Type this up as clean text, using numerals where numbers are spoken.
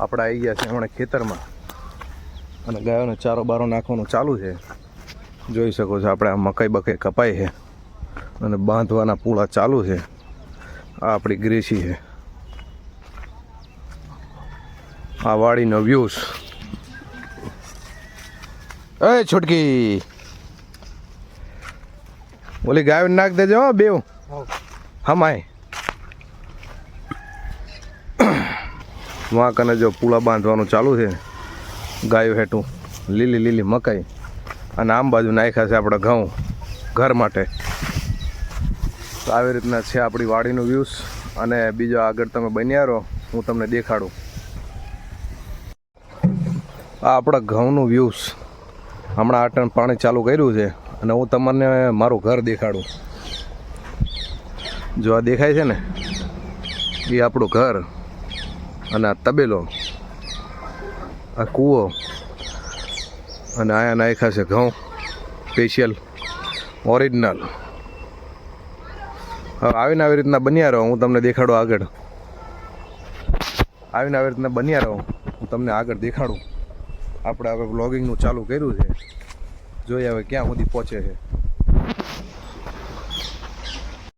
આપણે આવી ગયા છે હમણાં ખેતરમાં અને ગાયોને ચારો બારો નાખવાનું ચાલુ છે. જોઈ શકો છો આપણે આ મકાઈ બકાઈ કપાઈ છે અને બાંધવાના પૂળા ચાલુ છે. આ આપણી ગ્રેસી છે. આ વાડીનો વ્યૂઝ. એ છોટકી ઓલી ગાયો નાખ દેજો બેવ હમાય. વાં કને જો પૂળા બાંધવાનું ચાલુ છે. ગાયો હેઠું લીલી લીલી મકાઈ અને આમ બાજુ નાખ્યા છે આપણે ઘઉં ઘર માટે. તો આવી રીતના છે આપણી વાડીનું વ્યૂઝ. અને બીજો આગળ તમે બન્યા રહો, હું તમને દેખાડું. આ આપણા ઘઉંનું વ્યૂઝ. હમણાં આટણ પાણી ચાલુ કર્યું છે અને હું તમને મારું ઘર દેખાડું. જો આ દેખાય છે ને એ આપણું ઘર અને આ તબેલો, આ કૂવો અને આયા નાખ્યા છે ઘઉં સ્પેશિયલ ઓરિજિનલ. હવે આવીને આવી રીતના બન્યા રહો, હું તમને દેખાડું આગળ. આવીને આવી રીતના બન્યા રહો, હું તમને આગળ દેખાડું. આપણે હવે વ્લોગિંગનું ચાલુ કર્યું છે. જોઈએ હવે ક્યાં સુધી પહોંચે છે.